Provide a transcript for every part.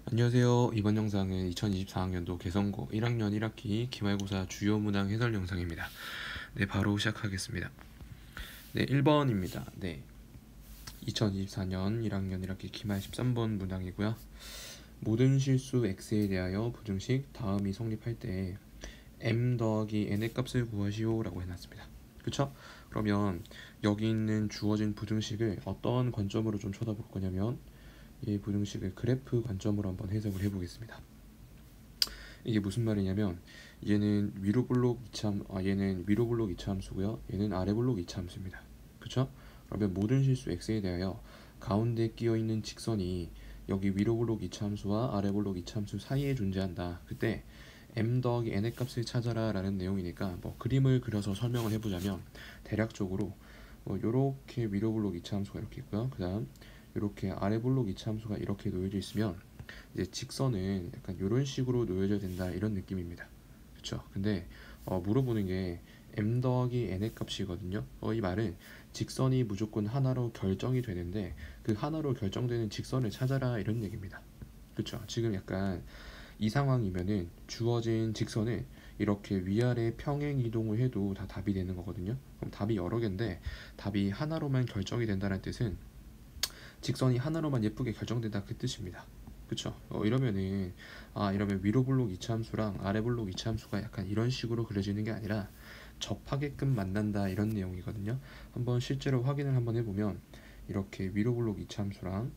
안녕하세요. 이번 영상은 2024학년도 개성고 1학년 1학기 기말고사 주요 문항 해설 영상입니다. 네, 바로 시작하겠습니다. 네, 1번입니다. 네, 2024년 1학년 1학기 기말 13번 문항이고요. 모든 실수 x에 대하여 부등식 다음이 성립할 때 m 더하기 n의 값을 구하시오 라고 해놨습니다. 그쵸? 그러면 여기 있는 주어진 부등식을 어떤 관점으로 좀 쳐다볼 거냐면 이 부등식을 그래프 관점으로 한번 해석을 해보겠습니다. 이게 무슨 말이냐면 얘는 위로 블록 이차 함수고요. 얘는 아래 블록 이차 함수입니다. 그쵸? 그러면 모든 실수 x에 대하여 가운데 끼어 있는 직선이 여기 위로 블록 이차 함수와 아래 블록 이차 함수 사이에 존재한다. 그때 m 더하기 n의 값을 찾아라 라는 내용이니까 그림을 그려서 설명을 해보자면 대략적으로 요렇게 위로 블록 이차 함수가 이렇게 있고요. 그 다음 이렇게 아래 블록 이차 함수가 이렇게 놓여져 있으면 이제 직선은 약간 이런 식으로 놓여져야 된다 이런 느낌입니다. 그쵸? 근데 물어보는 게 m 더하기 n의 값이거든요. 이 말은 직선이 무조건 하나로 결정이 되는데 그 하나로 결정되는 직선을 찾아라 이런 얘기입니다. 그쵸? 지금 약간 이 상황이면은 주어진 직선을 이렇게 위아래 평행 이동을 해도 다 답이 되는 거거든요. 그럼 답이 여러 개인데 답이 하나로만 결정이 된다는 뜻은 직선이 하나로만 예쁘게 결정된다 그 뜻입니다. 그쵸? 이러면 위로 블록 이차 함수랑 아래 블록 이차 함수가 약간 이런 식으로 그려지는 게 아니라 접하게끔 만난다 이런 내용이거든요. 한번 실제로 확인을 한번 해보면 이렇게 위로 블록 이차 함수랑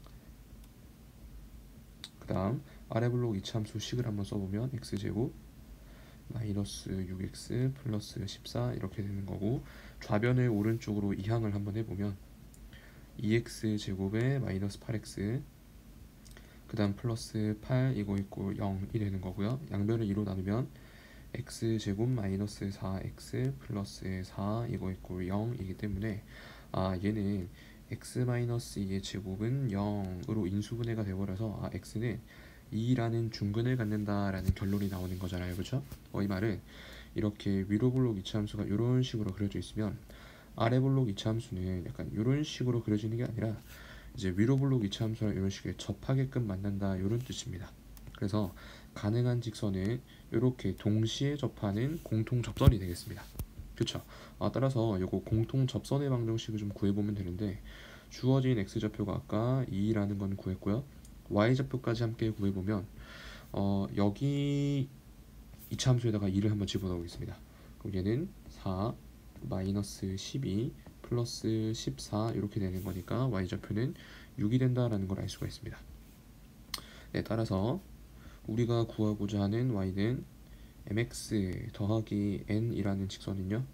그 다음 아래 블록 이차 함수 식을 한번 써보면 x제곱 마이너스 6x 플러스 14 이렇게 되는 거고, 좌변을 오른쪽으로 이항을 한번 해보면 2x 제곱에 마이너스 8x 그 다음 플러스 8 이거 있고 0이 되는 거고요. 양변을 2로 나누면 x 제곱 마이너스 4x 플러스 4 이거 있고 0이기 때문에 얘는 x 마이너스 2의 제곱은 0으로 인수분해가 되어버려서 x는 2라는 중근을 갖는다라는 결론이 나오는 거잖아요. 그쵸? 이 말은 이렇게 위로 블록 이차 함수가 이런 식으로 그려져 있으면 아래 블록 이차 함수는 약간 이런 식으로 그려지는 게 아니라 이제 위로 블록 이차 함수랑 이런 식의 접하게끔 만난다 이런 뜻입니다. 그래서 가능한 직선은 이렇게 동시에 접하는 공통 접선이 되겠습니다. 그쵸? 따라서 요거 공통 접선의 방정식을 좀 구해보면 되는데, 주어진 x좌표가 아까 2라는 건 구했고요. y좌표까지 함께 구해보면 여기 이차 함수에다가 2를 한번 집어넣겠습니다. 그럼 얘는 4 마이너스 12 플러스 14 이렇게 되는 거니까 y좌표는 6이 된다라는 걸 알 수가 있습니다. 네, 따라서 우리가 구하고자 하는 y는 mx 더하기 n이라는 직선은요,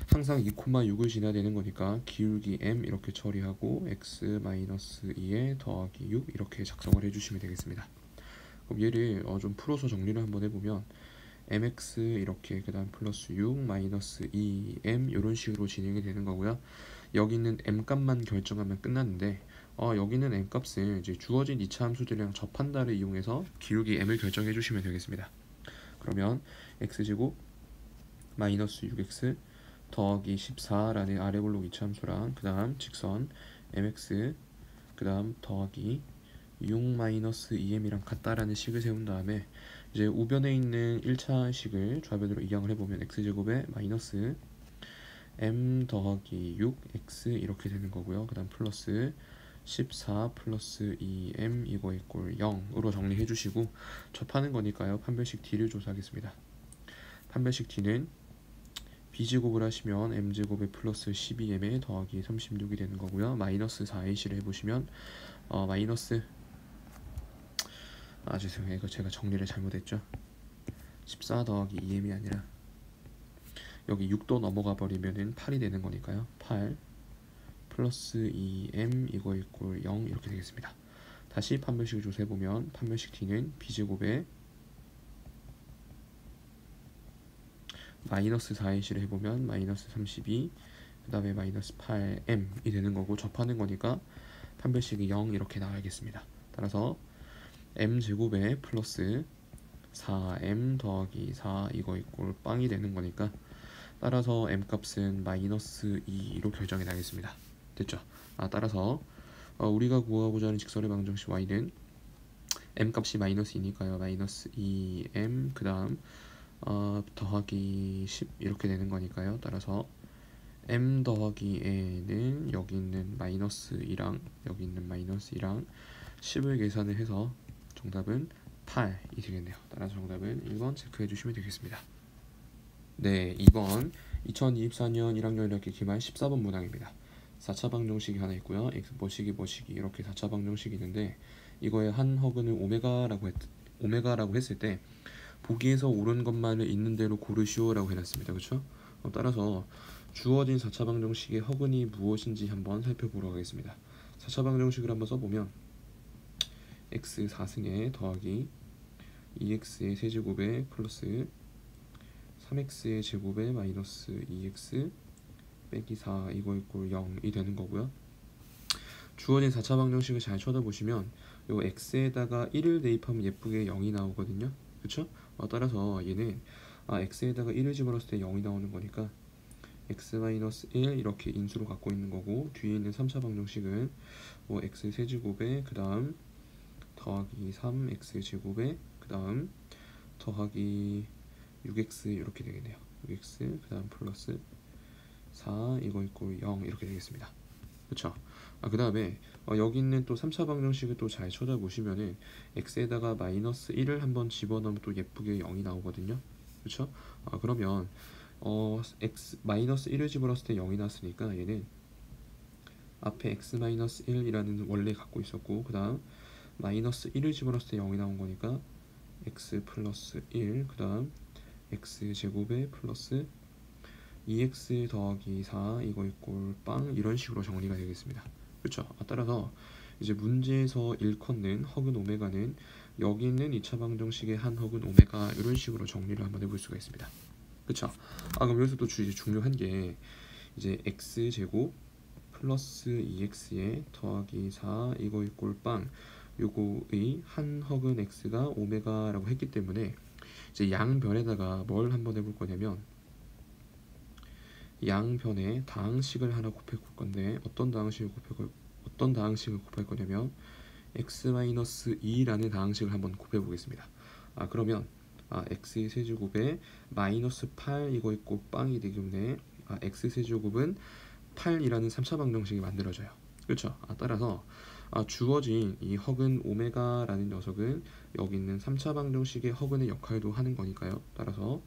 항상 2,6을 지나야 되는 거니까 기울기 m 이렇게 처리하고 x 마이너스 2에 더하기 6 이렇게 작성을 해주시면 되겠습니다. 그럼 얘를 좀 풀어서 정리를 한번 해보면 mx 이렇게 그 다음 플러스 6 마이너스 2m 이런 식으로 진행이 되는 거고요. 여기 있는 m 값만 결정하면 끝났는데 여기는 m 값을 이제 주어진 이차 함수들이랑 접한다를 이용해서 기울기 m을 결정해 주시면 되겠습니다. 그러면 x제곱 마이너스 6x 더하기 14라는 아래 블록 이차 함수랑 그 다음 직선 mx 그 다음 더하기 6-2m이랑 같다라는 식을 세운 다음에 이제 우변에 있는 1차 식을 좌변으로 이항을 해보면 x제곱에 마이너스 m 더하기 6x 이렇게 되는 거고요. 그 다음 플러스 14 플러스 2m 이거 이꼴 0으로 정리해 주시고, 접하는 거니까요 판별식 d를 조사하겠습니다. 판별식 d는 b제곱을 하시면 m제곱에 플러스 12m에 더하기 36이 되는 거고요. 마이너스 4ac를 해보시면 마이너스 죄송해요. 이거 제가 정리를 잘못했죠. 14 더하기 2m이 아니라 여기 6도 넘어가 버리면은 8이 되는 거니까요. 8 플러스 2m 이거 이꼴 0 이렇게 되겠습니다. 다시 판별식을 조사해보면 판별식 d는 b제곱에 마이너스 4ac를 해보면 마이너스 32 그 다음에 마이너스 8m이 되는 거고, 접하는 거니까 판별식이 0 이렇게 나와야겠습니다. 따라서 m제곱에 플러스 4m 더하기 4 이거 이꼴 빵이 되는 거니까 따라서 m값은 마이너스 2로 결정이 나겠습니다. 됐죠? 따라서 우리가 구하고자 하는 직선의 방정식 y는 m 값이 마이너스 2니까요. 마이너스 2m 그 다음 더하기 10 이렇게 되는 거니까요. 따라서 m 더하기 a는 여기 있는 마이너스 2랑 여기 있는 마이너스 2랑 10을 계산을 해서 정답은 8이 되겠네요. 따라서 정답은 1번 체크해 주시면 되겠습니다. 네, 2번 2024년 1학년 1학기 기말 14번 문항입니다. 4차 방정식이 하나 있고요. x 뭐시기 이렇게 4차 방정식이 있는데 이거의 한 허근을 오메가라고 했을 때 보기에서 옳은 것만을 있는 대로 고르시오라고 해놨습니다. 그렇죠? 따라서 주어진 4차 방정식의 허근이 무엇인지 한번 살펴보도록 하겠습니다. 4차 방정식을 한번 써보면 x 4승에 더하기 2x의 세제곱에 플러스 3x의 제곱에 마이너스 2x 빼기 4 이거 이꼴 0이 되는 거고요. 주어진 4차 방정식을 잘 쳐다보시면 요 x에다가 1을 대입하면 예쁘게 0이 나오거든요. 그쵸? 따라서 얘는 x에다가 1을 집어넣었을 때 0이 나오는 거니까 x-1 이렇게 인수로 갖고 있는 거고, 뒤에 있는 3차 방정식은 x 세제곱에 그 다음 더하기 3x 제곱에 그 다음 더하기 6x 이렇게 되겠네요. 6x 그 다음 플러스 4 이거 있고 0 이렇게 되겠습니다. 그쵸? 그 다음에 여기 있는 또 3차 방정식을 또 잘 찾아보시면은 x에다가 마이너스 1을 한번 집어넣으면 또 예쁘게 0이 나오거든요. 그쵸? 그러면 x 마이너스 1을 집어넣었을 때 0이 났으니까 얘는 앞에 x 마이너스 1이라는 원래 갖고 있었고, 그 다음 마이너스 1을 집어넣었을 때 0이 나온 거니까 x 플러스 1 그 다음 x 제곱에 플러스 2x 더하기 4 이거 이꼴 빵 이런 식으로 정리가 되겠습니다. 그렇죠? 따라서 이제 문제에서 일컫는 허근 오메가는 여기 있는 2차 방정식의 한 허근 오메가 이런 식으로 정리를 한번 해볼 수가 있습니다. 그렇죠? 그럼 여기서 또 중요한 게 이제 x 제곱 플러스 2x에 더하기 4 이거 이꼴 빵 요거의 한 허근 x가 오메가라고 했기 때문에 이제 양변에다가 뭘 한번 해볼 거냐면 양변에 다항식을 하나 곱해 볼 건데 어떤 다항식을 곱할 거냐면 x-2라는 다항식을 한번 곱해 보겠습니다. 그러면 x 세제곱에 마이너스 8 이거 있고 빵이 되기 때문에 x 세제곱은 8이라는 3차 방정식이 만들어져요. 그렇죠? 따라서 주어진 이 허근 오메가라는 녀석은 여기 있는 3차 방정식의 허근의 역할도 하는 거니까요. 따라서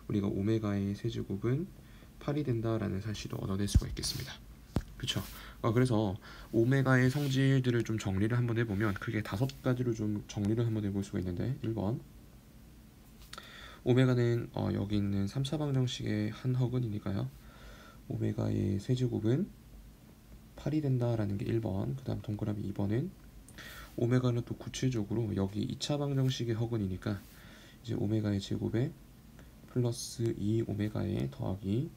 우리가 오메가의 세제곱은 8이 된다라는 사실도 얻어낼 수가 있겠습니다. 그렇죠? 그래서 오메가의 성질들을 좀 정리를 한번 해보면 크게 5가지로 좀 정리를 한번 해볼 수가 있는데, 1번 오메가는 여기 있는 3차 방정식의 한 허근이니까요. 오메가의 세제곱은 8이 된다라는 게 1번. 그 다음 동그라미 2번은 오메가는 또 구체적으로 여기 2차 방정식의 허근이니까 이제 오메가의 제곱에 플러스 2 오메가에 더하기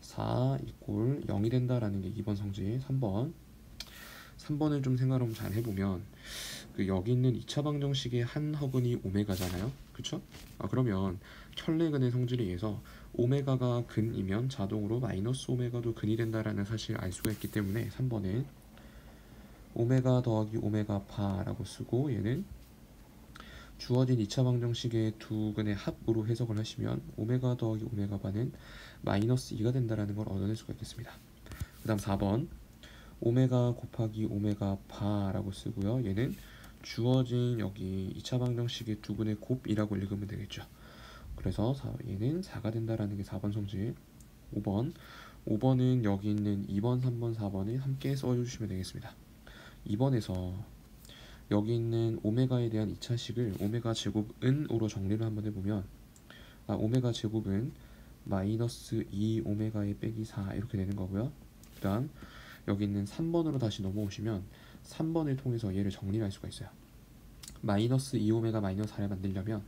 4 이꼴 0이 된다라는 게 2번 성질. 3번을 좀 생각을 잘 해보면 여기 있는 2차 방정식의 한 허근이 오메가잖아요. 그쵸? 그러면 켤레근의 성질에 의해서 오메가가 근이면 자동으로 마이너스 오메가도 근이 된다라는 사실을 알 수가 있기 때문에 3번은 오메가 더하기 오메가 바라고 쓰고, 얘는 주어진 2차 방정식의 두 근의 합으로 해석을 하시면 오메가 더하기 오메가 바는 마이너스 2가 된다는 걸 얻어낼 수가 있겠습니다. 그 다음 4번 오메가 곱하기 오메가 바라고 쓰고요. 얘는 주어진 여기 2차 방정식의 두 근의 곱이라고 읽으면 되겠죠. 그래서 얘는 4가 된다는 게 4번 성질. 5번은 여기 있는 2번, 3번, 4번을 함께 써주시면 되겠습니다. 2번에서 여기 있는 오메가에 대한 2차식을 오메가 제곱은으로 정리를 한번 해보면 오메가 제곱은 마이너스 2 오메가에 빼기 4 이렇게 되는 거고요. 그 다음 여기 있는 3번으로 다시 넘어오시면 3번을 통해서 얘를 정리를 할 수가 있어요. 마이너스 2 오메가 마이너스 4를 만들려면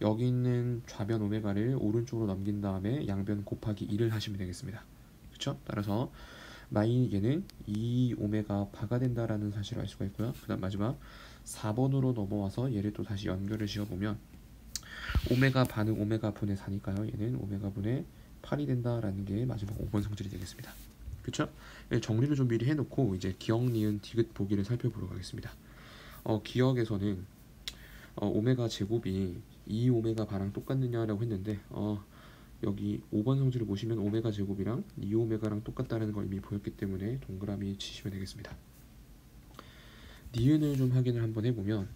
여기 있는 좌변 오메가를 오른쪽으로 넘긴 다음에 양변 곱하기 2를 하시면 되겠습니다. 그쵸? 따라서 얘는 2 오메가 바가 된다라는 사실을 알 수가 있고요. 그 다음 마지막 4번으로 넘어와서 얘를 또 다시 연결을 지어보면 오메가 바는 오메가 분의 4니까요. 얘는 오메가 분의 8이 된다라는 게 마지막 5번 성질이 되겠습니다. 그쵸? 정리를 좀 미리 해놓고 이제 기억, 니은, 디귿 보기를 살펴보도록 하겠습니다. 기억에서는 오메가 제곱이 2 오메가 바랑 똑같느냐라고 했는데 여기 5번 성질을 보시면 오메가 제곱이랑 2 오메가랑 똑같다는 걸 이미 보였기 때문에 동그라미 치시면 되겠습니다. 니은을 좀 확인을 한번 해보면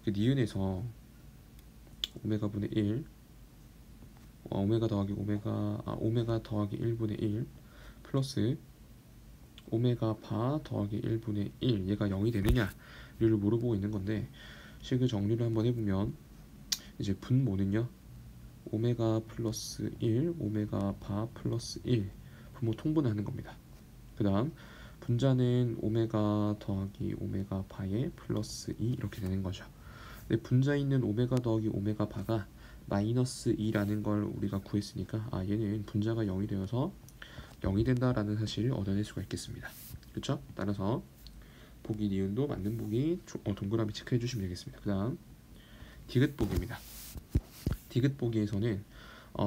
그 니은에서 오메가 분의 1 오메가 더하기 1분의 1 플러스 오메가 바 더하기 1분의 1 얘가 0이 되느냐를 물어보고 있는 건데 식을 정리를 한번 해보면 이제 분모는요 오메가 플러스 1 오메가 바 플러스 1 분모 통분을 하는 겁니다. 그 다음 분자는 오메가 더하기 오메가 바에 플러스 2 이렇게 되는 거죠. 근데 분자 있는 오메가 더하기 오메가 바가 마이너스 2라는 걸 우리가 구했으니까 얘는 분자가 0이 되어서 0이 된다라는 사실을 얻어낼 수가 있겠습니다. 그렇죠? 따라서 보기 니은도 맞는 보기 동그라미 체크해 주시면 되겠습니다. 그 다음 디귿보기입니다. 디귿보기에서는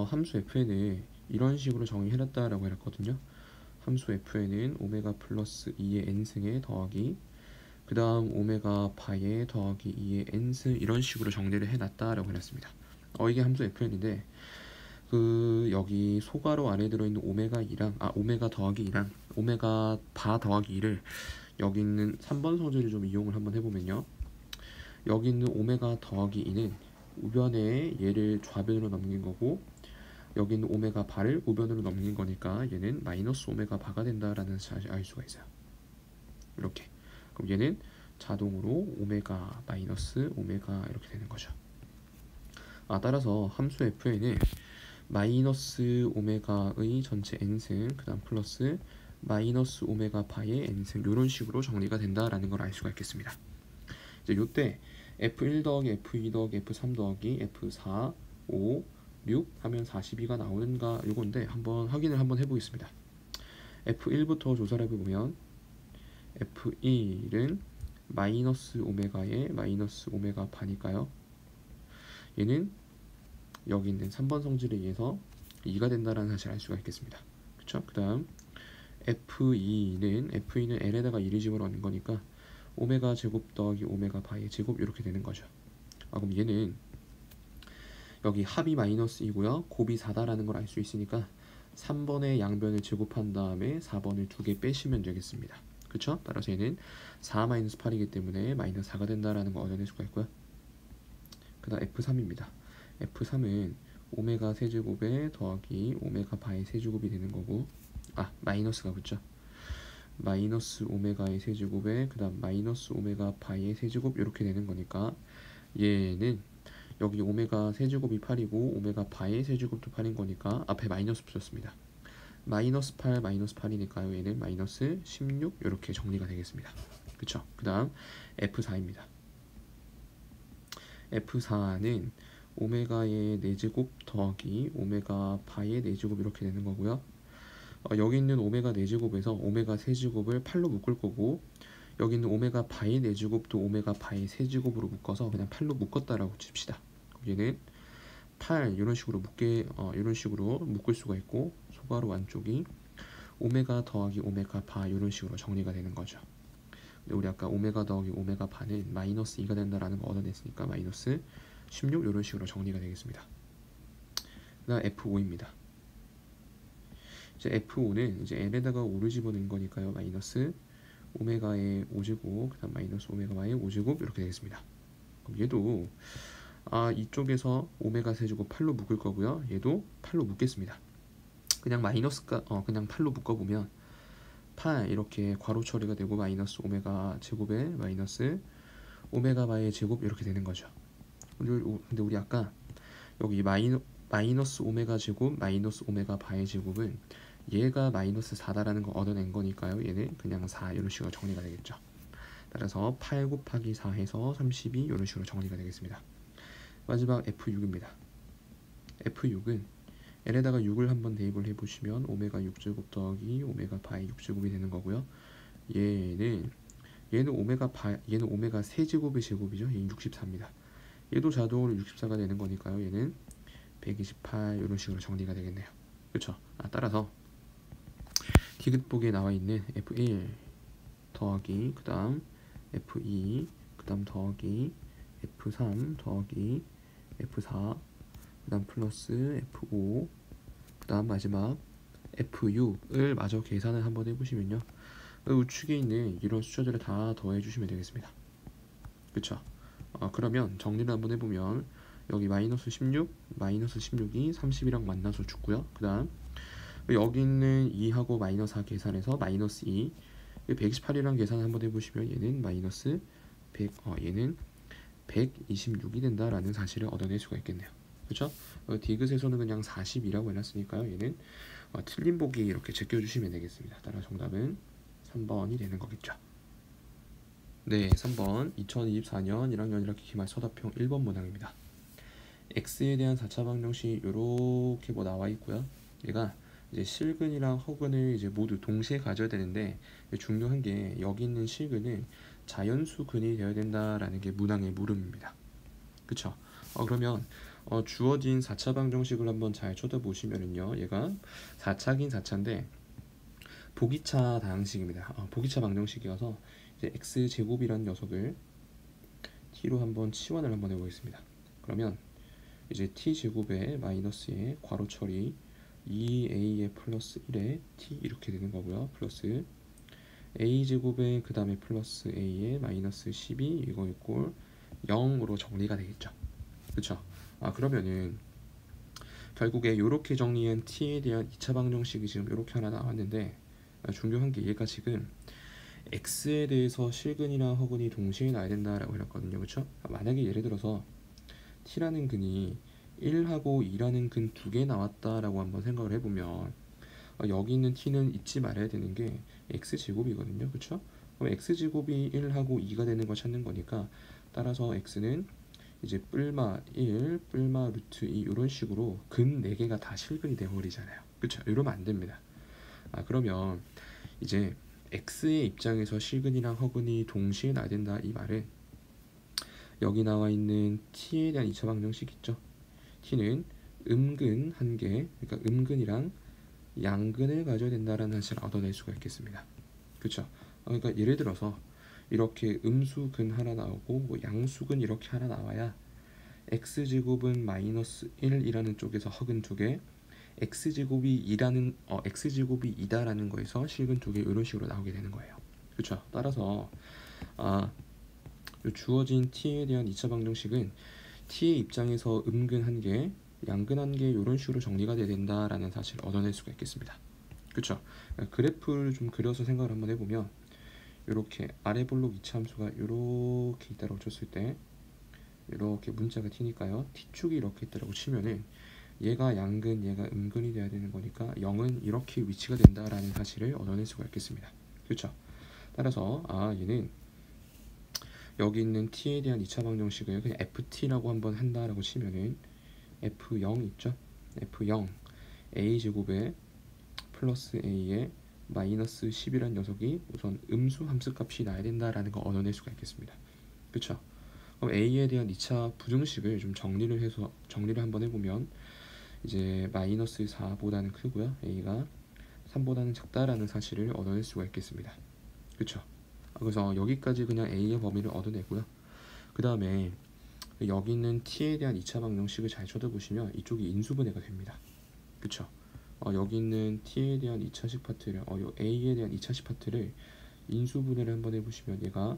함수 fn을 이런 식으로 정의해놨다라고 했거든요. 함수 fn은 오메가 플러스 2의 n승에 더하기 그 다음 오메가 바에 더하기 2의 n승 이런 식으로 정리를 해놨다라고 해놨습니다. 이게 함수 fn인데 여기 소괄호 안에 들어있는 오메가 2랑 오메가 더하기 2랑 오메가 바 더하기 2를 여기 있는 3번 성질을 좀 이용을 한번 해보면요. 여기 있는 오메가 더하기 2는 우변에 얘를 좌변으로 넘긴 거고 여기 있는 오메가 바를 우변으로 넘긴 거니까 얘는 마이너스 오메가 바가 된다라는 사실을 알 수가 있어요. 이렇게. 그럼 얘는 자동으로 오메가 마이너스 오메가 이렇게 되는 거죠. 따라서 함수 fn은 마이너스 오메가의 전체 n승 그 다음 플러스 마이너스 오메가 바의 n승 이런 식으로 정리가 된다라는 걸 알 수가 있겠습니다. 이제 요때 f1 더하기 f2 더하기 f3 더하기 f4 5 6 하면 42가 나오는가 요건데 한번 확인을 한번 해보겠습니다. f1부터 조사를 해보면 f1은 마이너스 오메가에 마이너스 오메가 바니까요. 얘는 여기 있는 3번 성질에 의해서 2가 된다는 사실을 알 수가 있겠습니다. 그쵸? 그 다음 F2는 L에다가 1을 집어넣는 거니까 오메가 제곱 더하기 오메가 바의 제곱 이렇게 되는 거죠. 그럼 얘는 여기 합이 마이너스 2고요 곱이 4다라는 걸 알 수 있으니까 3번의 양변을 제곱한 다음에 4번을 2개 빼시면 되겠습니다. 그쵸? 따라서 얘는 4-8이기 때문에 마이너스 4가 된다라는 걸 얻어낼 수가 있고요. 그 다음 F3입니다. F3은 오메가 세제곱에 더하기 오메가 바의 세제곱이 되는 거고 마이너스가 붙죠. 마이너스 오메가의 세제곱에 그 다음 마이너스 오메가 바의 세제곱 이렇게 되는 거니까 얘는 여기 오메가 세제곱이 8이고 오메가 바의 세제곱도 8인 거니까 앞에 마이너스 붙였습니다. 마이너스 8 마이너스 8이니까요 얘는 마이너스 16 이렇게 정리가 되겠습니다. 그쵸? 그 다음 F4입니다. F4는 오메가의 4제곱 더하기 오메가 바의 4제곱 이렇게 되는 거고요. 여기 있는 오메가 4제곱에서 오메가 세제곱을 8로 묶을 거고 여기 있는 오메가 바의 4제곱도 오메가 바의 세제곱으로 묶어서 그냥 8로 묶었다라고 칩시다. 얘는 8 이런 식으로 묶을 수가 있고 소괄호 안쪽이 오메가 더하기 오메가 바 이런 식으로 정리가 되는 거죠. 근데 우리 아까 오메가 더하기 오메가 바는 마이너스 2가 된다라는 거 얻어냈으니까 마이너스 16 이런 식으로 정리가 되겠습니다. 그 다음 F5입니다. 이제 F5는 이제 L에다가 5를 집어넣은 거니까요. 마이너스 오메가의 5제곱 그 다음 마이너스 오메가의 5제곱 이렇게 되겠습니다. 그럼 얘도 이쪽에서 오메가 세제곱 8로 묶을 거고요. 얘도 8로 묶겠습니다. 그냥 그냥 8로 묶어보면 8 이렇게 괄호 처리가 되고 마이너스 오메가 제곱에 마이너스 오메가 바의 제곱 이렇게 되는 거죠. 근데 우리 아까 여기 마이너스 오메가 제곱 마이너스 오메가 바의 제곱은 얘가 마이너스 4다라는 거 얻어낸 거니까요. 얘는 그냥 4 이런 식으로 정리가 되겠죠. 따라서 8 곱하기 4 해서 32 이런 식으로 정리가 되겠습니다. 마지막 F6입니다. F6은 L에다가 6을 한번 대입을 해보시면 오메가 6제곱 더하기 오메가 바의 6제곱이 되는 거고요. 얘는 오메가 세제곱의 제곱이죠. 얘는 64입니다. 얘도 자동으로 64가 되는 거니까요. 얘는 128 이런 식으로 정리가 되겠네요. 그렇죠? 따라서 디귿보기에 나와 있는 F1 더하기 그 다음 F2 그 그 다음 더하기 F3 더하기 F4, 그 다음 플러스 F5, 그 다음 마지막 F6을 마저 계산을 한번 해보시면요, 우측에 있는 이런 숫자들을 다 더해주시면 되겠습니다. 그쵸? 그러면 정리를 한번 해보면 여기 마이너스 16, 마이너스 16이 30이랑 만나서 죽고요. 그 다음 여기 있는 2하고 마이너스 4 계산해서 마이너스 2, 128이랑 계산을 한번 해보시면 얘는 마이너스 100, 얘는 126이 된다라는 사실을 얻어낼 수가 있겠네요. 그쵸? 디귿에서는 그냥 40이라고 해놨으니까요. 얘는 틀린 보기 이렇게 제껴주시면 되겠습니다. 따라 정답은 3번이 되는 거겠죠. 네, 3번 2024년 1학년 1학기 기말 서답형 1번 문항입니다. x에 대한 4차 방정식이 이렇게 뭐 나와 있고요. 얘가 이제 실근이랑 허근을 이제 모두 동시에 가져야 되는데, 중요한 게 여기 있는 실근은 자연수 근이 되어야 된다라는 게 문항의 물음입니다. 그쵸? 그러면 주어진 4차 방정식을 한번 잘 쳐다보시면은요, 얘가 4차긴 4차인데 보기차 다항식입니다. 보기차 방정식이어서 이제 x제곱이라는 녀석을 t로 한번 치환을 한번 해보겠습니다. 그러면 이제 t제곱에 마이너스에 괄호 처리 2a에 플러스 1에 t 이렇게 되는 거고요. 플러스 a제곱에 그 다음에 플러스 a에 마이너스 12 이거 이꼴 0으로 정리가 되겠죠. 그쵸? 그러면은 결국에 이렇게 정리한 t에 대한 2차 방정식이 지금 이렇게 하나 나왔는데, 중요한 게 얘가 지금 x에 대해서 실근이나 허근이 동시에 나야 된다라고 해놨거든요. 그쵸? 만약에 예를 들어서 t라는 근이 1하고 2라는 근 두 개 나왔다라고 한번 생각을 해보면, 여기 있는 t는 잊지 말아야 되는 게 x제곱이거든요. 그쵸? 그럼 x제곱이 1하고 2가 되는 걸 찾는 거니까, 따라서 x는 이제 뿔마 1, 뿔마 루트 2 이런 식으로 근 4개가 다 실근이 되어버리잖아요. 그쵸? 이러면 안 됩니다. 그러면 이제 x의 입장에서 실근이랑 허근이 동시에 나야 된다 이 말은, 여기 나와 있는 t에 대한 2차 방정식 있죠? t는 음근 한 개, 그러니까 음근이랑 양근을 가져야 된다라는 사실을 얻어낼 수가 있겠습니다. 그쵸? 그러니까 예를 들어서 이렇게 음수근 하나 나오고 뭐 양수근 이렇게 하나 나와야 x제곱은 마이너스 1이라는 쪽에서 허근 2개, x제곱이 2다라는 거에서 실근 2개 이런 식으로 나오게 되는 거예요. 그쵸? 따라서 주어진 t에 대한 2차 방정식은 t의 입장에서 음근 한 개, 양근 한 개 이런 식으로 정리가 돼야 된다라는 사실을 얻어낼 수가 있겠습니다. 그쵸? 그래프를 좀 그려서 생각을 한번 해보면, 이렇게 아래 볼록 이차 함수가 이렇게 있다고 쳤을 때 이렇게 문자가 t니까요, t축이 이렇게 있다고 치면은 얘가 양근, 얘가 음근이 돼야 되는 거니까 0은 이렇게 위치가 된다라는 사실을 얻어낼 수가 있겠습니다. 그렇죠? 따라서 얘는 여기 있는 t에 대한 2차 방정식을 그냥 ft라고 한번 한다라고 치면은 f0 있죠? f0 a제곱에 플러스 a에 마이너스 10이라는 녀석이 우선 음수 함수값이 나야 된다라는 거 얻어낼 수가 있겠습니다. 그쵸? 그럼 a에 대한 2차 부등식을 좀 정리를 한번 해보면, 이제 마이너스 4보다는 크고요, a가 3보다는 작다라는 사실을 얻어낼 수가 있겠습니다. 그쵸? 그래서 여기까지 그냥 a의 범위를 얻어내고요. 그 다음에 여기 있는 t에 대한 2차 방정식을 잘 쳐다보시면 이쪽이 인수분해가 됩니다. 그쵸? 여기 있는 t에 대한 2차식 파트를 a에 대한 2차식 파트를 인수분해를 한번 해보시면 얘가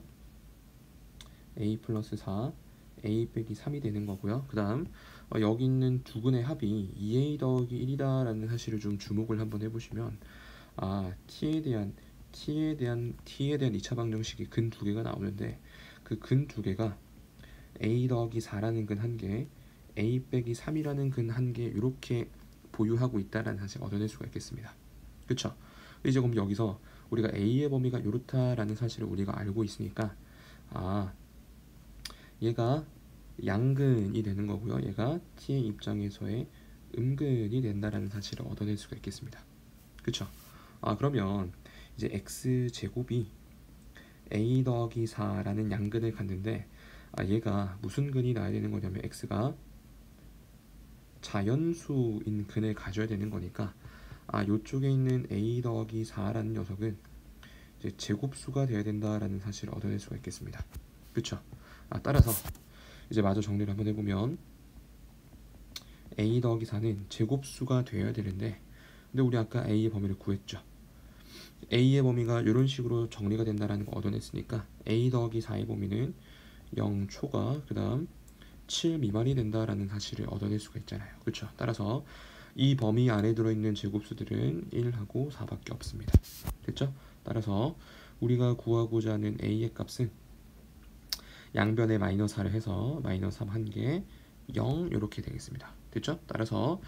a 플러스 4 a 빼기 3이 되는 거고요. 그 다음 여기 있는 두 근의 합이 2a 더하기 1이다 라는 사실을 좀 주목을 한번 해보시면, t에 대한 2차 방정식이 근 두 개가 나오는데, 그 근 두 개가 a 더하기 4라는 근 한 개, a 빼기 3이라는 근 한 개 이렇게 보유하고 있다라는 사실을 얻어낼 수가 있겠습니다. 그쵸? 이제 그럼 여기서 우리가 a의 범위가 이렇다라는 사실을 우리가 알고 있으니까 얘가 양근이 되는 거고요, 얘가 t의 입장에서의 음근이 된다라는 사실을 얻어낼 수가 있겠습니다. 그쵸? 그러면 이제 x제곱이 a 더하기 4라는 양근을 갖는데, 얘가 무슨 근이 나야 되는 거냐면 x가 자연수인 근을 가져야 되는 거니까, 요쪽에 있는 a 더하기 4라는 녀석은 이제 제곱수가 되어야 된다라는 사실을 얻어낼 수가 있겠습니다. 그쵸? 따라서 이제 마저 정리를 한번 해보면 a 더하기 4는 제곱수가 되어야 되는데, 근데 우리 아까 a의 범위를 구했죠. a의 범위가 이런 식으로 정리가 된다라는 거 얻어냈으니까 a 더하기 4의 범위는 0 초과 그 다음 7 미만이 된다라는 사실을 얻어낼 수가 있잖아요. 그렇죠? 따라서 이 범위 안에 들어있는 제곱수들은 1하고 4밖에 없습니다. 됐죠? 따라서 우리가 구하고자 하는 a의 값은 양변에 마이너스 4를 해서 마이너스 3 1개 0 이렇게 되겠습니다. 됐죠? 따라서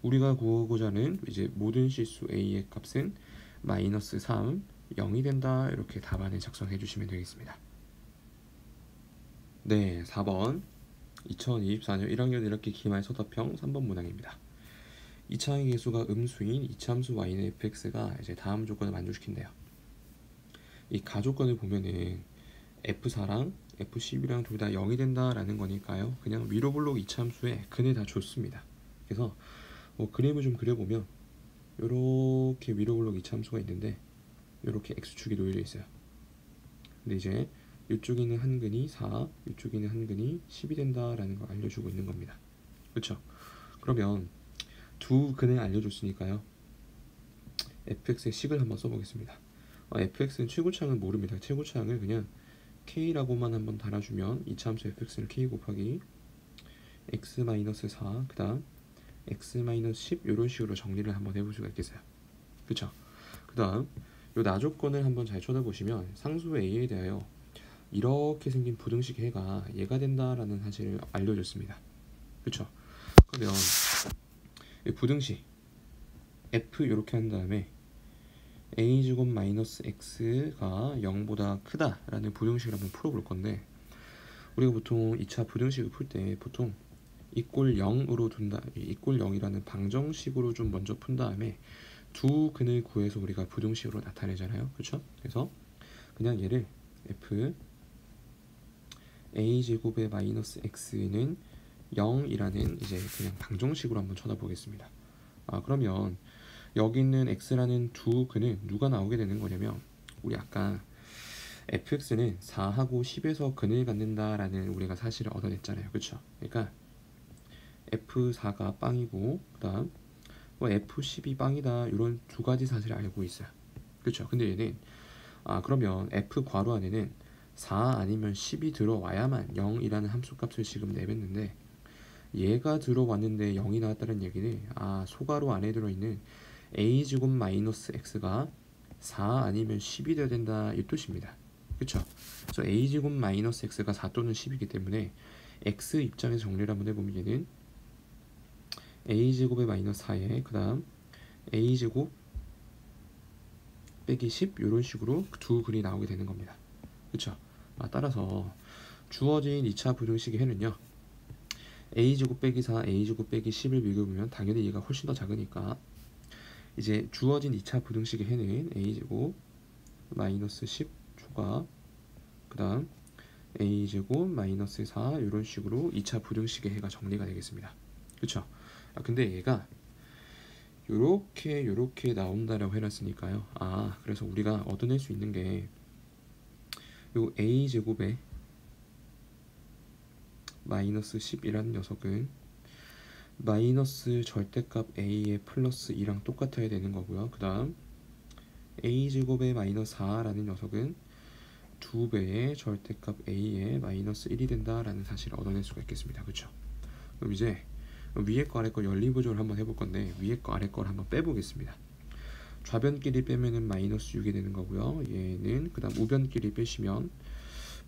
우리가 구하고자 하는 이제 모든 실수 a의 값은 마이너스 3, 0이 된다. 이렇게 답안을 작성해 주시면 되겠습니다. 네, 4번 2024년 1학년 1학기 기말 서답형 3번 문항입니다. 2차항의 개수가 음수인 이차함수 y는 fx가 이제 다음 조건을 만족시킨대요. 이 가조건을 보면은 f4랑 f12랑 둘 다 0이 된다라는 거니까요. 그냥 위로 블록 이차함수에 근을 다 줬습니다. 그래서 그림을 좀 그려보면 이렇게 위로 블록 이차함수가 있는데 이렇게 x축이 놓여져 있어요. 근데 이제 이쪽에 있는 한 근이 4, 이쪽에 있는 한 근이 10이 된다라는 걸 알려주고 있는 겁니다. 그렇죠? 그러면 두 근을 알려줬으니까요. fx의 식을 한번 써보겠습니다. fx는 최고차항을 모릅니다. 최고차항을 그냥 k라고만 한번 달아주면 이차함수 fx는 k 곱하기 x-4 그 다음 x-10 이런 식으로 정리를 한번 해볼 수가 있겠어요. 그쵸? 그 다음 요 나조건을 한번 잘 쳐다보시면 상수 a에 대하여 이렇게 생긴 부등식 해가 얘가 된다라는 사실을 알려줬습니다. 그쵸? 그러면 이 부등식 f 이렇게 한 다음에 a제곱 마이너스 x가 0보다 크다라는 부등식을 한번 풀어볼 건데, 우리가 보통 2차 부등식을 풀 때 보통 이꼴 0으로 둔다, 이꼴 0이라는 방정식으로 좀 먼저 푼 다음에 두 근을 구해서 우리가 부등식으로 나타내잖아요. 그렇죠? 그래서 그냥 얘를 f a제곱의 마이너스 x는 0이라는 이제 그냥 방정식으로 한번 쳐다보겠습니다. 그러면 여기 있는 x라는 두 근은 누가 나오게 되는 거냐면, 우리 아까 fx는 4하고 10에서 근을 갖는다라는 우리가 사실을 얻어냈잖아요. 그렇죠? 그러니까 f4가 빵이고 그 다음 f10이 빵이다, 이런 두 가지 사실을 알고 있어요. 그렇죠? 근데 얘는 그러면 f 괄호 안에는 4 아니면 10이 들어와야만 0이라는 함수값을 지금 내뱉는데, 얘가 들어왔는데 0이 나왔다는 얘기는 소괄호 안에 들어있는 a제곱 마이너스 x가 4 아니면 10이 되어야 된다, 이 뜻입니다. 그쵸? 그래서 a제곱 마이너스 x가 4 또는 10이기 때문에 x 입장에서 정리를 한번 해보면 얘는 a제곱의 마이너스 4에 그 다음 a제곱 빼기 10 이런 식으로 두 근이 나오게 되는 겁니다. 그쵸? 따라서 주어진 2차 부등식의 해는요, a제곱 빼기 4, a제곱 빼기 10을 비교해보면 당연히 얘가 훨씬 더 작으니까 이제 주어진 2차 부등식의 해는 a제곱 마이너스 10 초과 그 다음 a제곱 마이너스 4 이런 식으로 2차 부등식의 해가 정리가 되겠습니다. 그쵸? 근데 얘가 요렇게 나온다라고 해놨으니까요. 그래서 우리가 얻어낼 수 있는 게 요 a제곱에 마이너스 10이라는 녀석은 마이너스 절대값 a의 플러스 2랑 똑같아야 되는 거고요. 그 다음 a제곱의 마이너스 4라는 녀석은 2배의 절대값 a의 마이너스 1이 된다라는 사실을 얻어낼 수가 있겠습니다. 그쵸? 그럼 이제 위에 거 아래 거 연리부조를 한번 해볼 건데, 위에 거 아래 거를 한번 빼보겠습니다. 좌변끼리 빼면은 마이너스 6이 되는 거고요. 얘는 그 다음 우변끼리 빼시면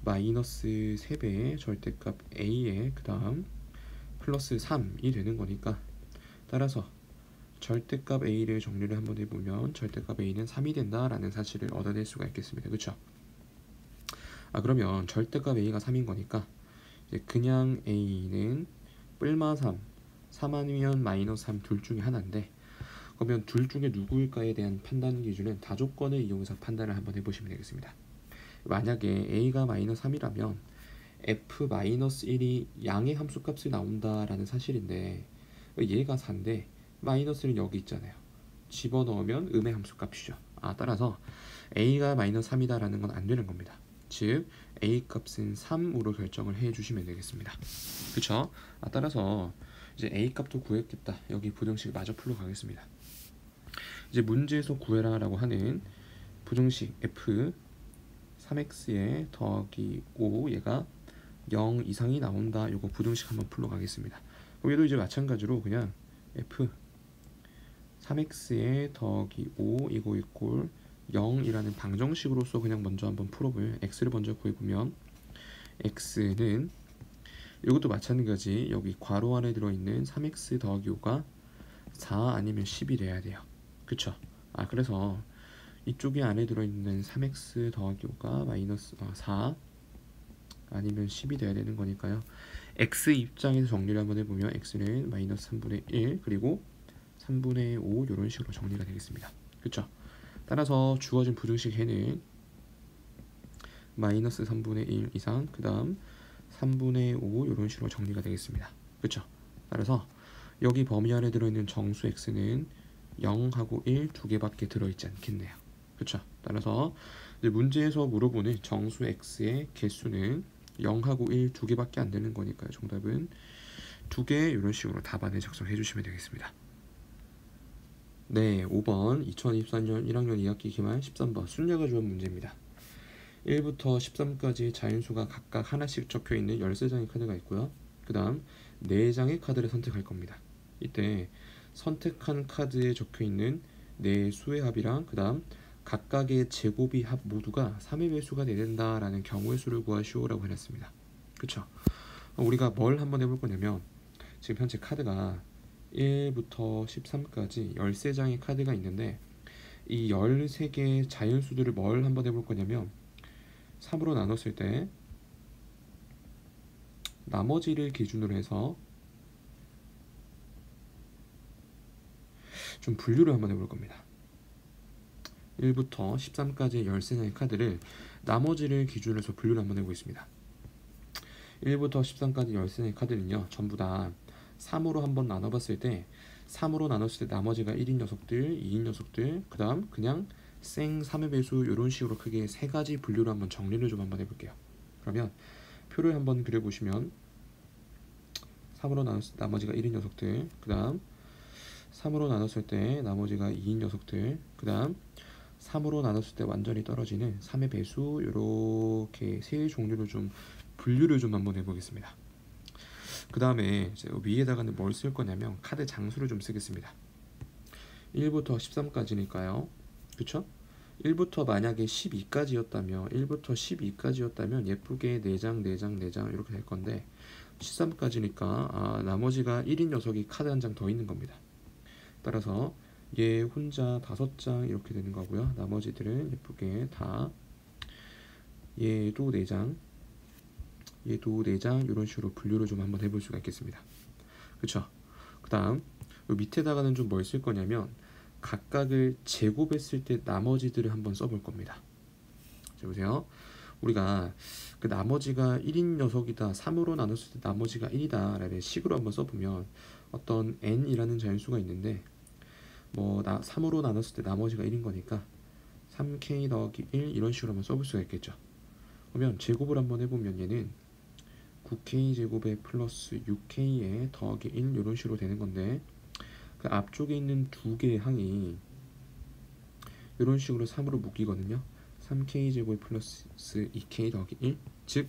마이너스 3배의 절대값 a의 그 다음 플러스 3이 되는 거니까, 따라서 절대값 a를 정리를 한번 해보면 절대값 a는 3이 된다라는 사실을 얻어낼 수가 있겠습니다. 그쵸? 그러면 절대값 a가 3인 거니까 이제 그냥 a는 뿔마 3 아니면 마이너스 3 둘 중에 하나인데, 그러면 둘 중에 누구일까에 대한 판단 기준은 다조건을 이용해서 판단을 한번 해보시면 되겠습니다. 만약에 a가 마이너스 3이라면 f-1이 양의 함수값이 나온다라는 사실인데, 얘가 4인데 마이너스는 여기 있잖아요. 집어넣으면 음의 함수값이죠. 따라서 a가 마이너스 3이다라는 건 안 되는 겁니다. 즉 a 값은 3으로 결정을 해 주시면 되겠습니다. 그쵸? 따라서 이제 a 값도 구했겠다. 여기 부등식 마저 풀러 가겠습니다. 이제 문제에서 구해라 라고 하는 부등식 f 3x에 더하기 5 얘가 0 이상이 나온다. 요거 부등식 한번 풀러 가겠습니다. 여기도 이제 마찬가지로 그냥 f 3x에 더하기 5 이거 이꼴 0이라는 방정식으로서 그냥 먼저 한번 풀어보면 x를 먼저 구해보면 x는 이것도 마찬가지 여기 괄호 안에 들어있는 3x 더하기 5가 4 아니면 10이 돼야 돼요. 그쵸? 그래서 이쪽에 안에 들어있는 3x 더하기 5가 마이너스 4 아니면 10이 돼야 되는 거니까요. x 입장에서 정리를 한번 해보면 x는 마이너스 3분의 1 그리고 3분의 5 이런 식으로 정리가 되겠습니다. 그쵸? 따라서 주어진 부등식 해는 마이너스 3분의 1 이상 그 다음 3분의 5 이런 식으로 정리가 되겠습니다. 그쵸? 따라서 여기 범위 안에 들어있는 정수 x는 0하고 1 두 개밖에 들어있지 않겠네요. 그쵸? 따라서 이제 문제에서 물어보는 정수 x의 개수는 0하고 1 두 개밖에 안 되는 거니까요. 정답은 2개 이런 식으로 답안에 작성해 주시면 되겠습니다. 네, 5번 2024년 1학년 2학기 기말 13번 순야가 주한 문제입니다. 1부터 13까지 자연수가 각각 하나씩 적혀있는 13장의 카드가 있고요. 그 다음 4장의 카드를 선택할 겁니다. 이때 선택한 카드에 적혀있는 4수의 합이랑 그 다음 각각의 제곱이 합 모두가 3의 배수가 된다라는 경우의 수를 구하시오 라고 해놨습니다. 그쵸? 우리가 뭘 한번 해볼 거냐면 지금 현재 카드가 1부터 13까지 13장의 카드가 있는데 이 13개의 자연수들을 뭘 한번 해볼 거냐면 3으로 나눴을 때 나머지를 기준으로 해서 좀 분류를 한번 해볼 겁니다. 1부터 13까지의 13장의 카드를 나머지를 기준으로 해서 분류를 한번 해보겠습니다. 1부터 13까지 13장의 카드는요 전부 다 3으로 한번 나눠봤을 때 3으로 나눴을 때 나머지가 1인 녀석들, 2인 녀석들 그 다음 그냥 생 3의 배수 이런 식으로 크게 3가지 분류로 한번 정리를 좀 한번 해볼게요. 그러면 표를 한번 그려보시면 3으로 나눴을 때 나머지가 1인 녀석들 그 다음 3으로 나눴을 때 나머지가 2인 녀석들 그 다음 3으로 나눴을 때 완전히 떨어지는 3의 배수 이렇게 세 종류로 좀 분류를 좀 한번 해보겠습니다. 그 다음에 위에다가는 뭘 쓸 거냐면 카드 장수를 좀 쓰겠습니다. 1부터 13까지니까요. 그쵸? 1부터 만약에 12까지였다면 1부터 12까지였다면 예쁘게 4장 4장 4장 이렇게 될 건데 13까지니까 나머지가 1인 녀석이 카드 한 장 더 있는 겁니다. 따라서 얘 혼자 5장 이렇게 되는 거고요. 나머지들은 예쁘게 다 얘도 4장 얘도 4장 이런 식으로 분류를 좀 한번 해볼 수가 있겠습니다. 그쵸? 그 다음 밑에다가는 좀 뭘 쓸 거냐면 각각을 제곱했을 때 나머지들을 한번 써볼 겁니다. 자 보세요. 우리가 그 나머지가 1인 녀석이다 3으로 나눴을 때 나머지가 1이다 라는 식으로 한번 써보면 어떤 n이라는 자연수가 있는데 3으로 나눴을 때 나머지가 1인 거니까 3k 더하기 1 이런 식으로 한번 써볼 수가 있겠죠. 그러면 제곱을 한번 해보면 얘는 9k 제곱에 플러스 6k에 더하기 1 이런 식으로 되는 건데 그 앞쪽에 있는 두 개의 항이 이런 식으로 3으로 묶이거든요. 3k 제곱에 플러스 2k 더하기 1 즉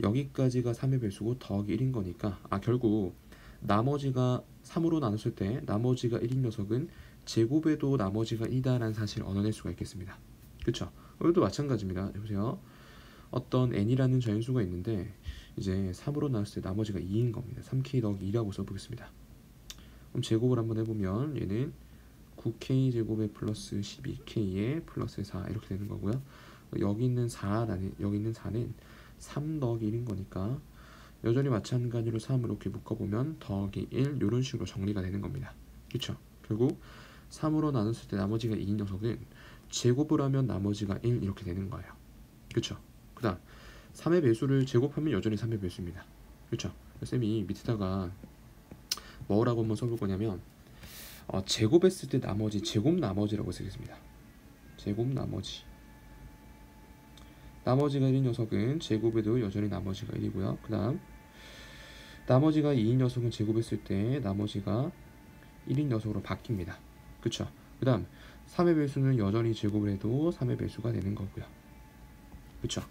여기까지가 3의 배수고 더하기 1인 거니까 결국 나머지가 3으로 나눴을 때 나머지가 1인 녀석은 제곱에도 나머지가 1이다라는 사실을 얻어낼 수가 있겠습니다. 그쵸? 여기도 마찬가지입니다. 보세요. 어떤 n이라는 자연수가 있는데 이제 3으로 나눴을 때 나머지가 2인 겁니다. 3k 더하기 2라고 써보겠습니다. 그럼 제곱을 한번 해보면 얘는 9k 제곱에 플러스 12k에 플러스 4 이렇게 되는 거고요. 여기 있는 4는 3 더하기 1인 거니까 여전히 마찬가지로 3을 이렇게 묶어보면 더하기 1 이런 식으로 정리가 되는 겁니다. 그쵸? 결국 3으로 나눴을 때 나머지가 2인 녀석은 제곱을 하면 나머지가 1 이렇게 되는 거예요. 그쵸? 그 다음 3의 배수를 제곱하면 여전히 3의 배수입니다. 그쵸? 쌤이 밑에다가 뭐라고 한번 써볼 거냐면 제곱했을 때 나머지 제곱 나머지라고 쓰겠습니다. 제곱 나머지 나머지가 1인 녀석은 제곱해도 여전히 나머지가 1이고요. 그 다음 나머지가 2인 녀석은 제곱했을 때 나머지가 1인 녀석으로 바뀝니다. 그쵸? 그 다음 3의 배수는 여전히 제곱을 해도 3의 배수가 되는 거고요. 그쵸?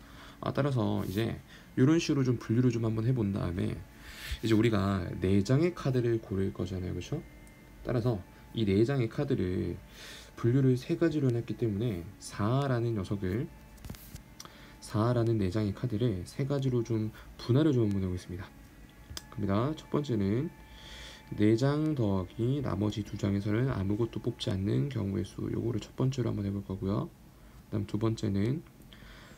따라서 이제 이런 식으로 좀 분류를 좀 한번 해본 다음에 이제 우리가 4장의 카드를 고를 거잖아요. 그쵸? 따라서 이 4장의 카드를 분류를 3가지로 해놨기 때문에 4라는 녀석을 4라는 4장의 카드를 3가지로 좀 분할을 좀 한번 해보겠습니다. 갑니다. 첫 번째는 4장 더하기 나머지 2장에서는 아무것도 뽑지 않는 경우의 수, 요거를 첫 번째로 한번 해볼 거고요. 그 다음 두 번째는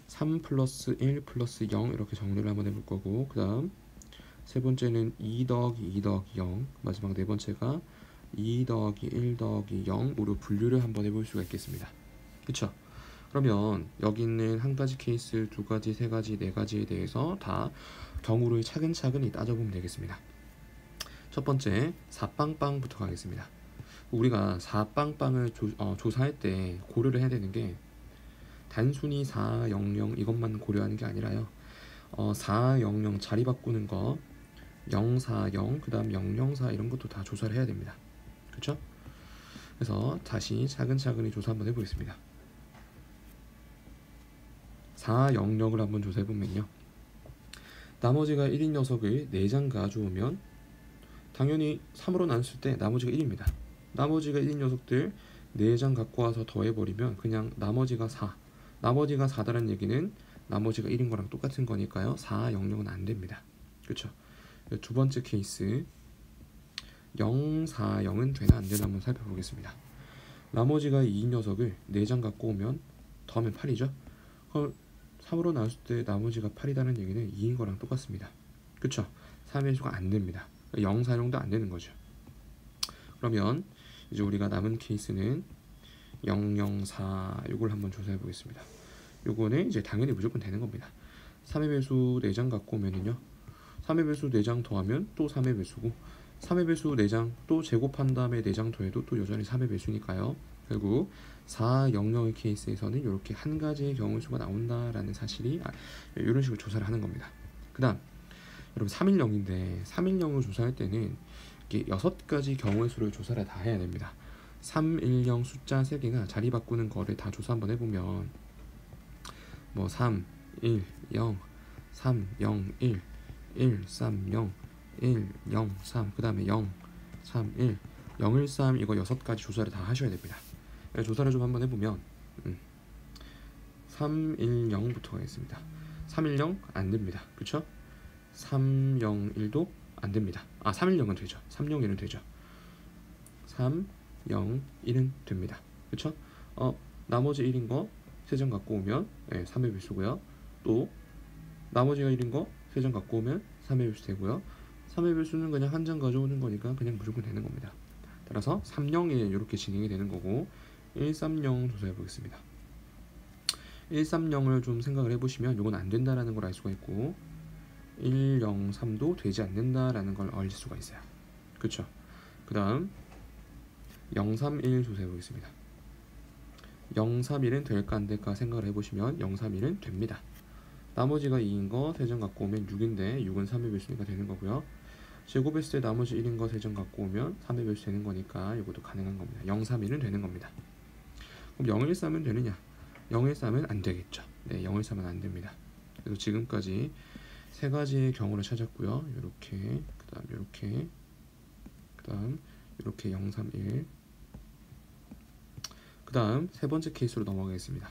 3 플러스 1 플러스 0 이렇게 정리를 한번 해볼 거고, 그 다음 세 번째는 2 더하기 2 더하기 0, 마지막 네 번째가 2 더하기 1 더하기 0으로 분류를 한번 해볼 수가 있겠습니다. 그쵸? 그러면 여기 있는 한 가지 케이스, 두 가지, 세 가지, 네 가지에 대해서 다 경우를 차근차근히 따져보면 되겠습니다. 첫 번째 4빵빵부터 가겠습니다. 우리가 4빵빵을 조사할 때 고려를 해야 되는 게 단순히 400 이것만 고려하는 게 아니라요. 400 자리 바꾸는 거 040, 그 다음 004 이런 것도 다 조사를 해야 됩니다. 그렇죠? 그래서 다시 차근차근히 조사 한번 해보겠습니다. 400을 한번 조사해보면요. 나머지가 1인 녀석을 4장 가져오면 당연히 3으로 나눴을 때 나머지가 1입니다. 나머지가 1인 녀석들 4장 갖고 와서 더해버리면 그냥 나머지가 4. 나머지가 4다라는 얘기는 나머지가 1인 거랑 똑같은 거니까요. 400은 안 됩니다. 그렇죠? 두 번째 케이스 040은 되나 안 되나 한번 살펴보겠습니다. 나머지가 2인 녀석을 4장 갖고 오면 더하면 8이죠. 그럼 3으로 나눴을 때 나머지가 8이라는 얘기는 2인 거랑 똑같습니다. 그쵸? 3의 수가 안 됩니다. 040도 안 되는 거죠. 그러면 이제 우리가 남은 케이스는 004 요걸 한번 조사해 보겠습니다. 요거는 이제 당연히 무조건 되는 겁니다. 3의 배수 4장 갖고 오면은요. 3의 배수 4장 더하면 또 3의 배수고 3의 배수 4장 또 제곱한 다음에 4장 더해도 또 여전히 3의 배수니까요. 결국 400의 케이스에서는 이렇게 한 가지의 경우의 수가 나온다라는 사실이 이런 식으로 조사를 하는 겁니다. 그 다음 여러분 310인데 310을 조사할 때는 이게 6가지 경우의 수를 조사를 다 해야 됩니다. 310 숫자 3개가 자리 바꾸는 거를 다 조사 한번 해보면 뭐 3, 1, 0, 3, 0, 1, 1, 3, 0, 1, 0, 3, 그 다음에 0, 3, 1, 0, 1, 3 이거 6가지 조사를 다 하셔야 됩니다. 조사를 좀 한번 해보면 310부터 가겠습니다. 310 안 됩니다. 그쵸? 301도 안 됩니다. 310은 되죠. 301은 되죠. 301은 됩니다. 그쵸? 나머지 1인 거 3장 갖고 오면 3의 배수고요. 또 나머지가 1인 거 3장 갖고 오면 3의 배수 되고요. 3의 배수는 그냥 한 장 가져오는 거니까 그냥 무조건 되는 겁니다. 따라서 301 이렇게 진행이 되는 거고 130 조사해 보겠습니다. 130을 좀 생각을 해보시면 이건 안 된다라는 걸 알 수가 있고 103도 되지 않는다라는 걸 알 수가 있어요. 그쵸? 그 다음 031 조사해 보겠습니다. 031은 될까 안 될까 생각을 해보시면 031은 됩니다. 나머지가 2인 거 3장 갖고 오면 6인데 6은 3의 배수니까 되는 거고요. 제곱했을 때 나머지 1인 거 3장 갖고 오면 3의 배수 되는 거니까 이것도 가능한 겁니다. 031은 되는 겁니다. 그럼 013은 되느냐? 013은 안 되겠죠. 네, 013은 안 됩니다. 그래서 지금까지 세 가지의 경우를 찾았고요. 이렇게, 그다음 이렇게, 그다음 이렇게 031. 그다음 세 번째 케이스로 넘어가겠습니다.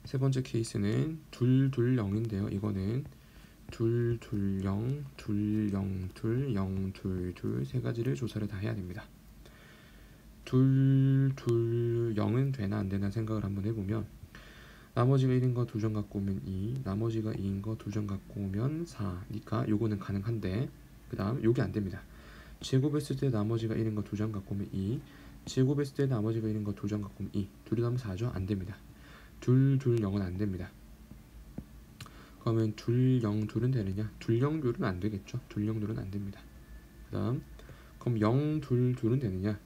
세 번째 케이스는 220인데요. 이거는 220, 202, 022 세 가지를 조사를 다 해야 됩니다. 220은 되나 안 되나 생각을 한번 해보면 나머지가 1인 거 2장 갖고 오면 2, 나머지가 2인 거 2장 갖고 오면 4니까 요거는 가능한데 그 다음 요게 안 됩니다. 제곱했을 때 나머지가 1인 거 2장 갖고 오면 2, 제곱했을 때 나머지가 1인 거 2장 갖고 오면 2, 둘이 더하면 4죠? 안 됩니다. 220은 안 됩니다. 그러면 202는 되느냐? 202는 안 되겠죠? 202는 안 됩니다. 그 다음 그럼 022는 되느냐?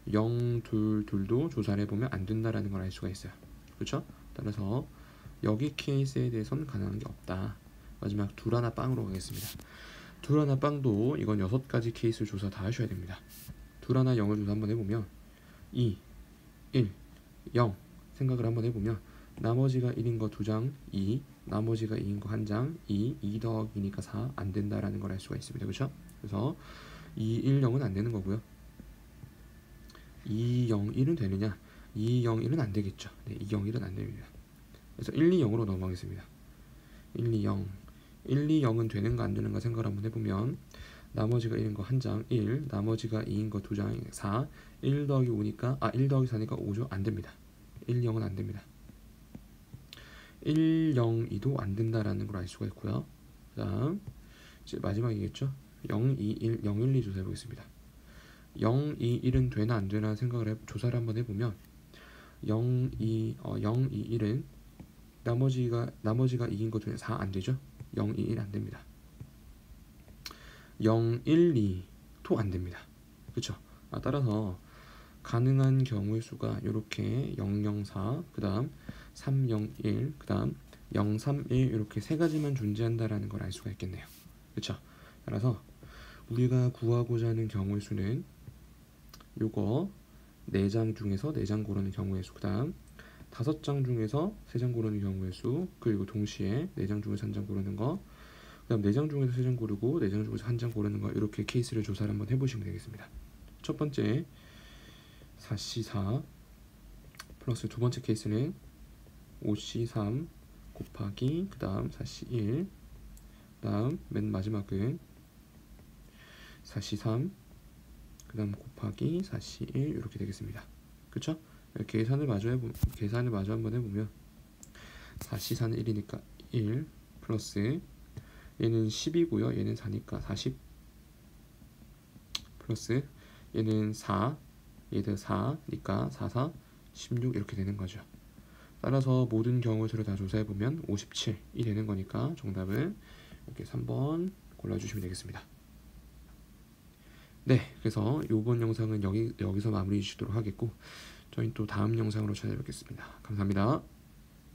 022도 조사를 해보면 안 된다라는 걸 알 수가 있어요. 그렇죠? 따라서 여기 케이스에 대해서는 가능한 게 없다. 마지막 둘 하나 빵으로 가겠습니다. 둘 하나 빵도 이건 6가지 케이스 조사 다 하셔야 됩니다. 둘 하나 0을 조사 한번 해보면 2, 1, 0 생각을 한번 해보면 나머지가 1인 거 2장 2, 나머지가 2인 거 1장 2 더하기니까 4 안 된다라는 걸 알 수가 있습니다. 그렇죠? 그래서 2, 1, 0은 안 되는 거고요. 2, 0, 1은 되느냐? 2, 0, 1은 안 되겠죠. 네, 2, 0, 1은 안 됩니다. 그래서 1, 2, 0으로 넘어가겠습니다. 1, 2, 0 1, 2, 0은 되는가 안 되는가 생각을 한번 해보면 나머지가 1인 거 1장 1, 나머지가 2인 거 2장 4, 1 더하기 5니까 1 더하기 4니까 5죠? 안 됩니다. 1, 0은 안 됩니다. 1, 0, 2도 안 된다라는 걸 알 수가 있고요. 그 다음 이제 마지막이겠죠? 0, 2, 1, 0, 1, 2 조사해 보겠습니다. 0, 2, 1은 되나 안 되나 조사를 한번 해보면 0, 2, 1은 나머지가 2인 거 4 안 되죠? 0, 2, 1 안 됩니다. 0, 1, 2도 안 됩니다. 그쵸? 따라서 가능한 경우의 수가 이렇게 0, 0, 4, 그 다음 3, 0, 1, 그 다음 0, 3, 1 이렇게 세 가지만 존재한다라는 걸 알 수가 있겠네요. 그쵸? 따라서 우리가 구하고자 하는 경우의 수는 요거 4장 중에서 4장 고르는 경우의 수, 그 다음 5장 중에서 3장 고르는 경우의 수, 그리고 동시에 4장 중에서 1장 고르는 거, 그 다음 4장 중에서 3장 고르고 4장 중에서 1장 고르는 거, 이렇게 케이스를 조사를 한번 해보시면 되겠습니다. 첫 번째 4C4 플러스 두 번째 케이스는 5C3 곱하기 그 다음 4C1, 그 다음 맨 마지막은 4C3 그 다음 곱하기 4C1 이렇게 되겠습니다. 그쵸? 계산을 마저 한번 해보면 4C4는 1이니까 1 플러스 얘는 10이고요. 얘는 4니까 40 플러스 얘는 4, 얘도 4니까 4, 4, 16 이렇게 되는 거죠. 따라서 모든 경우의 수를 다 조사해보면 57이 되는 거니까 정답은 이렇게 3번 골라주시면 되겠습니다. 네, 그래서 이번 영상은 여기서 마무리 주도록 하겠고 저희는 또 다음 영상으로 찾아뵙겠습니다. 감사합니다.